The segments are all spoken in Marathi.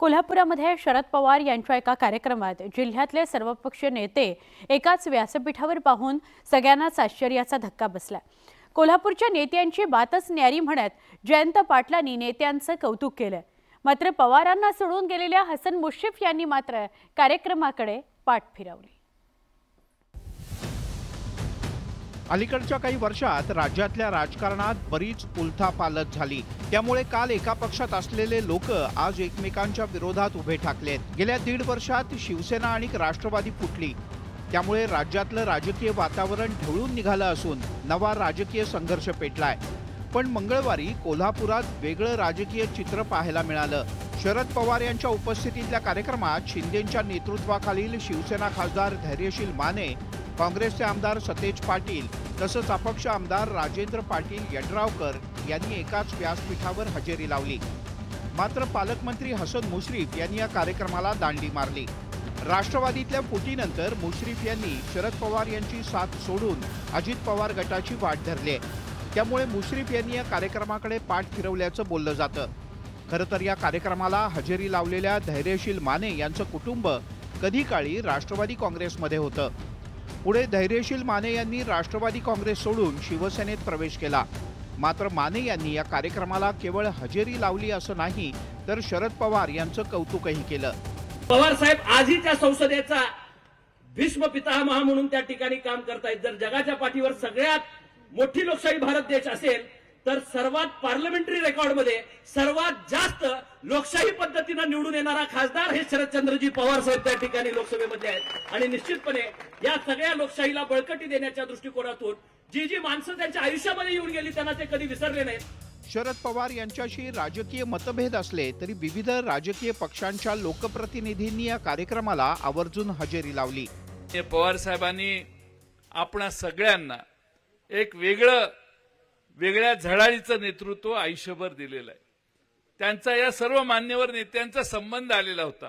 कोल्हापुरामध्ये शरद पवार यांच्या एका कार्यक्रमात जिल्ह्यातले सर्वपक्षीय नेते एकाच व्यासपीठावर पाहून सगळ्यांनाच आश्चर्याचा धक्का बसला। कोल्हापूरच्या नेत्यांची बातच न्यारी म्हणत जयंत पाटलांनी नेत्यांचं कौतुक केलं। मात्र पवारांना सोडून गेलेल्या हसन मुश्रीफ यांनी मात्र कार्यक्रमाकडे पाठ फिरवली। अलीकडच्या काही वर्षात राज्यातल्या राजकारणात बरीच उलथापालथ झाली। त्यामुळे काल एका पक्षात असलेले लोक आज एकमेकांच्या विरोधात उभे ठाकलेत। गेल्या 1.5 वर्षात शिवसेना आणि राष्ट्रवादी फुटली। त्यामुळे राज्यातलं राजकीय वातावरण ढवळून निघालं असून नवा राजकीय संघर्ष पेटलाय। पण मंगळवारी कोल्हापुरात वेगळं राजकीय चित्र पाहायला मिळालं। शरद पवार यांच्या उपस्थितीतल्या कार्यक्रमात शिंदेंच्या नेतृत्वाखालील शिवसेना खासदार धैर्यशील माने, काँग्रेसचे आमदार सतेज पाटील तसंच अपक्ष आमदार राजेंद्र पाटील यड्रावकर यांनी एकाच व्यासपीठावर हजेरी लावली। मात्र पालकमंत्री हसन मुश्रीफ यांनी या कार्यक्रमाला दांडी मारली। राष्ट्रवादीतल्या फुटीनंतर मुश्रीफ यांनी शरद पवार यांची साथ सोडून अजित पवार गटाची वाट धरली आहे। त्यामुळे मुश्रीफ यांनी या कार्यक्रमाकडे पाठ फिरवल्याचं बोललं जातं। खरं तर या कार्यक्रमाला हजेरी लावलेल्या धैर्यशील माने यांचं कुटुंब कधी काळी राष्ट्रवादी काँग्रेसमध्ये होतं। पुढे धैर्यशील माने यांनी राष्ट्रवादी काँग्रेस सोडून शिवसेनेत प्रवेश केला। मात्र माने यांनी या कार्यक्रमाला केवळ हजेरी लावली असं नाही तर शरद पवार यांचं कौतुकही केलं। पवार साहेब आजही त्या संसदेचा भीष्म पितामह म्हणून त्या ठिकाणी काम करतायत। जर जगाच्या पाठीवर सगळ्यात मोठी लोकशाही भारत देश असेल तर सर्वात पार्लमेंटरी रेकॉर्डमध्ये सर्वात जास्त लोकशाही पद्धतीने निवडून येणारा खासदार हे शरदचंद्रजी पवार साहेब त्या ठिकाणी लोकसभेमध्ये आहेत। आणि निश्चितपणे या सगळ्या लोकशाहीला बळकटी देण्याच्या दृष्टिकोनातून जी माणसं त्यांच्या आयुष्यामध्ये येऊन गेली त्यांना ते कधी विसरले नाहीत। शरद पवार यांच्याशी राजकीय मतभेद असले तरी विविध राजकीय पक्षांच्या लोकप्रतिनिधींनी या कार्यक्रमाला आवर्जून हजेरी लावली। पवार साहेबांनी आपणा सगळ्यांना एक वेगळ्या झळाळीचं नेतृत्व आयुष्यभर दिलेलं आहे। त्यांचा या सर्व मान्यवर नेत्यांचा संबंध आलेला होता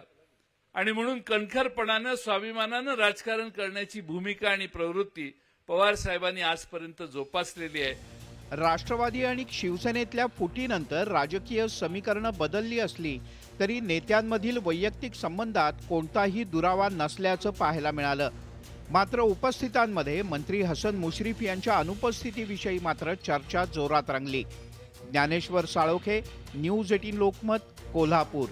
आणि म्हणून कणखरपणानं स्वाभिमानानं राजकारण करण्याची भूमिका आणि प्रवृत्ती पवार साहेबांनी आजपर्यंत जोपासलेली आहे। राष्ट्रवादी आणि शिवसेनेतल्या फुटीनंतर राजकीय समीकरणं बदलली असली तरी नेत्यांमधील वैयक्तिक संबंधात कोणताही दुरावा नसल्याचं पाहायला मिळालं। मात्र उपस्थितांमध्ये मंत्री हसन मुश्रीफ यांच्या अनुपस्थितीविषयी मात्र चर्चा जोरात रंगली। ज्ञानेश्वर साळोखे, न्यूज 18 लोकमत, कोल्हापूर।